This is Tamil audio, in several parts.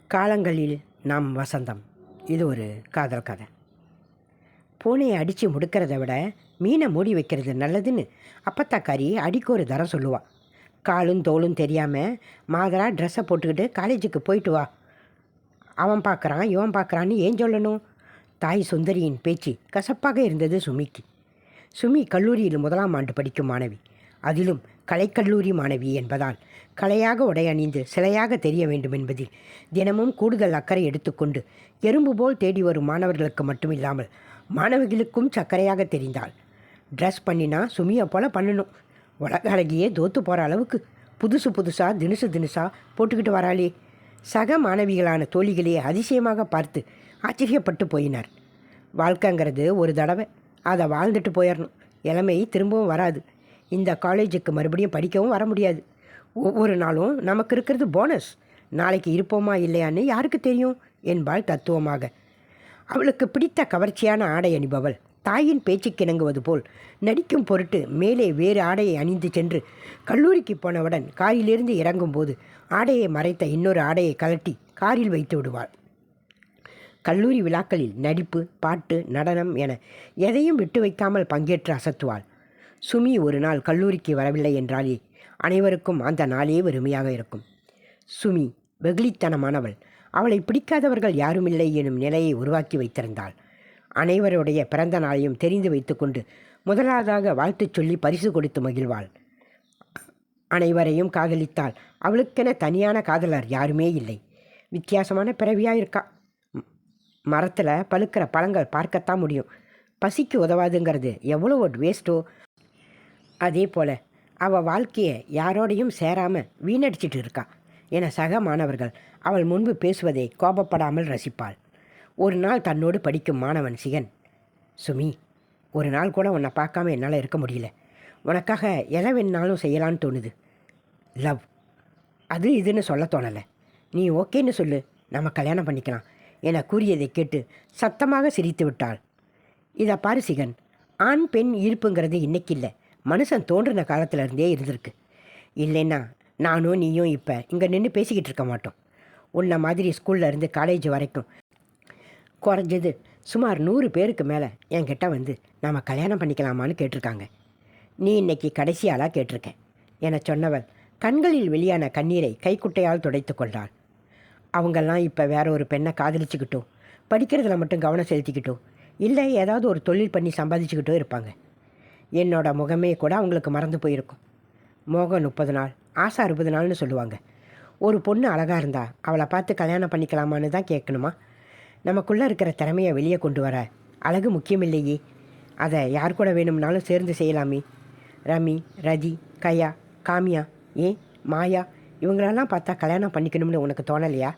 காலங்களில் நாம் வசந்தம். இது ஒரு காதல் கதை. பூனையை அடித்து முடுக்கிறத விட மீனை மூடி வைக்கிறது நல்லதுன்னு அப்பத்தாக்காரி அடிக்கு ஒரு தரம் சொல்லுவாள். காலும் தோலும் தெரியாமல் மாதரா ட்ரெஸ்ஸை போட்டுக்கிட்டு காலேஜுக்கு போயிட்டு வா, அவன் பார்க்குறான் இவன் பார்க்குறான்னு ஏன் சொல்லணும்? தாய் சுந்தரியின் பேச்சு கசப்பாக இருந்தது சுமிக்கு. சுமி கல்லூரியில் முதலாம் ஆண்டு படிக்கும் மாணவி, அதிலும் கலைக்கல்லூரி மாணவி என்பதால் கலையாக உடை அணிந்து சிலையாக தெரிய வேண்டும் என்பதில் தினமும் கூடுதல் அக்கறை எடுத்துக்கொண்டு எறும்பு போல் தேடி வரும் மாணவர்களுக்கு மட்டுமில்லாமல் மாணவிகளுக்கும் சர்க்கரையாக தெரிந்தாள். ட்ரெஸ் பண்ணினா சுமியை போல் பண்ணணும். உலக அழகியே தோத்து போகிற அளவுக்கு புதுசாக தினுசாக போட்டுக்கிட்டு வராளே. சக மாணவிகளான தோழிகளே அதிசயமாக பார்த்து ஆச்சரியப்பட்டு போயினார். வாழ்க்கைங்கிறது ஒரு தடவை, அதை வாழ்ந்துட்டு போயிடணும். இளமை திரும்பவும் வராது. இந்த காலேஜுக்கு மறுபடியும் படிக்கவும் வர முடியாது. ஒவ்வொரு நாளும் நமக்கு இருக்கிறது போனஸ். நாளைக்கு இருப்போமா இல்லையான்னு யாருக்கு தெரியும் என்பாள் தத்துவமாக. அவளுக்கு பிடித்த கவர்ச்சியான ஆடை அணிபவள் தாயின் பேச்சுக்கு இணங்குவது போல் நடிக்கும் பொருட்டு மேலே வேறு ஆடையை அணிந்து சென்று கல்லூரிக்கு போனவுடன் காரிலிருந்து இறங்கும்போது ஆடையை மறைத்த இன்னொரு ஆடையை கலட்டி காரில் வைத்து விடுவாள். கல்லூரி விழாக்களில் நடிப்பு, பாட்டு, நடனம் என எதையும் விட்டு வைக்காமல் பங்கேற்று அசத்துவாள். சுமி ஒரு நாள் கல்லூரிக்கு வரவில்லை என்றாலே அனைவருக்கும் அந்த நாளே வெறுமையாக இருக்கும். சுமி வெகுளித்தனமானவள். அவளை பிடிக்காதவர்கள் யாருமில்லை எனும் நிலையை உருவாக்கி வைத்திருந்தாள். அனைவருடைய பிறந்த நாளையும் தெரிந்து வைத்துக்கொண்டு முதலாவதாக வாழ்த்து சொல்லி பரிசு கொடுத்து மகிழ்வாள். அனைவரையும் காதலித்தாள். அவளுக்கென தனியான காதலர் யாருமே இல்லை. வித்தியாசமான பிறவியாக இருக்கா. மரத்தில் பழுக்கிற பழங்கள் பார்க்கத்தான் முடியும். பசிக்கு உதவாதுங்கிறது எவ்வளோ வேஸ்ட்டோ அதே போல் அவள் வாழ்க்கையை யாரோடையும் சேராமல் வீணடிச்சிட்டு இருக்கா என சக மாணவர்கள் அவள் முன்பு பேசுவதை கோபப்படாமல் ரசிப்பாள். ஒரு நாள் தன்னோடு படிக்கும் மாணவன் சிகன், சுமி, ஒரு நாள் கூட உன்னை பார்க்காம என்னால் இருக்க முடியல. உனக்காக எதை வேணாலும் செய்யலான்னு தோணுது. லவ், அது இதுன்னு சொல்ல தோணலை. நீ ஓகேன்னு சொல்லு, நம்ம கல்யாணம் பண்ணிக்கலாம் என கூறியதை கேட்டு சத்தமாக சிரித்து விட்டாள். இதை பாரு சிகன், ஆண் பெண் ஈர்ப்புங்கிறது இன்னைக்கு இல்லை, மனுஷன் தோன்றின காலத்திலருந்தே இருந்திருக்கு. இல்லைன்னா நானும் நீயும் இப்போ இங்கே நின்று பேசிக்கிட்டு இருக்க மாட்டோம். உன்னை மாதிரி ஸ்கூலில் இருந்து காலேஜ் வரைக்கும் குறைஞ்சது சுமார் 100 பேருக்கு மேலே என்கிட்ட வந்து நாம் கல்யாணம் பண்ணிக்கலாமான்னு கேட்டிருக்காங்க. நீ இன்னைக்கு கடைசி ஆளாக கேட்டிருக்க என சொன்னவள் கண்களில் வெளியான கண்ணீரை கைக்குட்டையால் துடைத்து கொண்டாள். அவங்கெல்லாம் இப்போ வேற ஒரு பெண்ணை காதலிச்சுக்கிட்டோ, படிக்கிறதுல மட்டும் கவனம் செலுத்திக்கிட்டோ, இல்லை ஏதாவது ஒரு தொழில் பண்ணி சம்பாதிச்சுக்கிட்டோ இருப்பாங்க. என்னோட முகமே கூட அவங்களுக்கு மறந்து போயிருக்கும். மோகம் 30 நாள், ஆசை 60 நாள்னு சொல்லுவாங்க. ஒரு பொண்ணு அழகாக இருந்தா அவளை பார்த்து கல்யாணம் பண்ணிக்கலாமான்னு தான் கேட்கணுமா? நமக்குள்ளே இருக்கிற திறமையை வெளியே கொண்டு வர அழகு முக்கியமில்லையே. அதை யார் கூட வேணும்னாலும் சேர்ந்து செய்யலாமே. ரமி, ரதி, கயா, காமியா, ஏன் மாயா, இவங்களெல்லாம் பார்த்தா கல்யாணம் பண்ணிக்கணும்னு உனக்கு தோணலையா?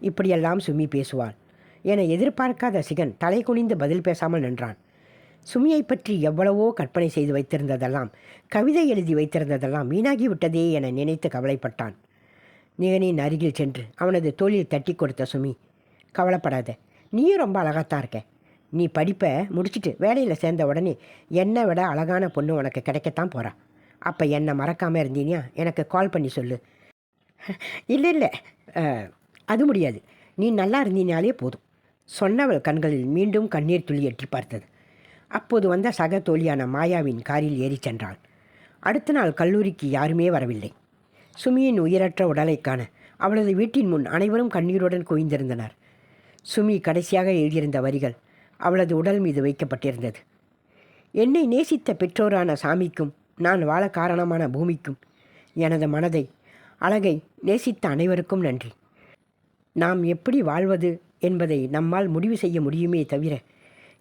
இப்படியெல்லாம் சுமி பேசுவாள் என எதிர்பார்க்காத சிகன் தலை குனிந்து பதில் பேசாமல் நின்றான். சுமியை பற்றி எவ்வளவோ கற்பனை செய்து வைத்திருந்ததெல்லாம், கவிதை எழுதி வைத்திருந்ததெல்லாம் வீணாகிவிட்டதே என நினைத்து கவலைப்பட்டான். நிகனின் அருகில் சென்று அவனது தோளில் தட்டி கொடுத்த சுமி, கவலைப்படாத, நீயும் ரொம்ப அழகாத்தான் இருக்க. நீ படிப்பை முடிச்சுட்டு வேலையில் சேர்ந்த உடனே என்னை விட அழகான பொண்ணு உனக்கு கிடைக்கத்தான் போகிறா. அப்போ என்னை மறக்காமல் இருந்தீங்கன்னா எனக்கு கால் பண்ணி சொல்லு. இல்லை, அது முடியாது, நீ நல்லா இருந்தீனாலே போதும் சொன்னவள் கண்களில் மீண்டும் கண்ணீர் துளி எட்டி பார்த்தது. அப்போது வந்த சக தோழியான மாயாவின் காரில் ஏறி சென்றாள். அடுத்த நாள் கல்லூரிக்கு யாருமே வரவில்லை. சுமியின் உயிரற்ற உடலை காண அவளது வீட்டின் முன் அனைவரும் கண்ணீருடன் குவிந்திருந்தனர். சுமி கடைசியாக எழுதியிருந்த வரிகள் அவளது உடல் மீது வைக்கப்பட்டிருந்தது. என்னை நேசித்த பெற்றோரான சாமிக்கும் நான் வாழ காரணமான பூமிக்கும் எனது மனதை, அழகை நேசித்த அனைவருக்கும் நன்றி. நாம் எப்படி வாழ்வது என்பதை நம்மால் முடிவு செய்ய முடியுமே தவிர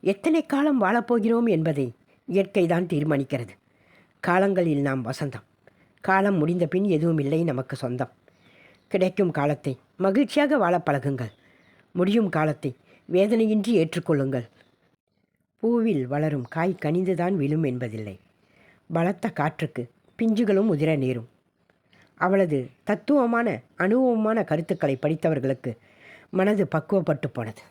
எத்தனை காலம் வாழப்போகிறோம் என்பதை இயற்கைதான் தீர்மானிக்கிறது. காலங்களில் நாம் வசந்தம். காலம் முடிந்த பின் எதுவும் இல்லை நமக்கு சொந்தம். கிடைக்கும் காலத்தை மகிழ்ச்சியாக வாழ பழகுங்கள். முடியும் காலத்தை வேதனையின்றி ஏற்றுக்கொள்ளுங்கள். பூவில் வளரும் காய் கனிந்துதான் விழும் என்பதில்லை. பலத்த காற்றுக்கு பிஞ்சுகளும் உதிர நேரும். அவளது தத்துவமான அனுபவமான கருத்துக்களை படித்தவர்களுக்கு மனது பக்குவப்பட்டு போனது.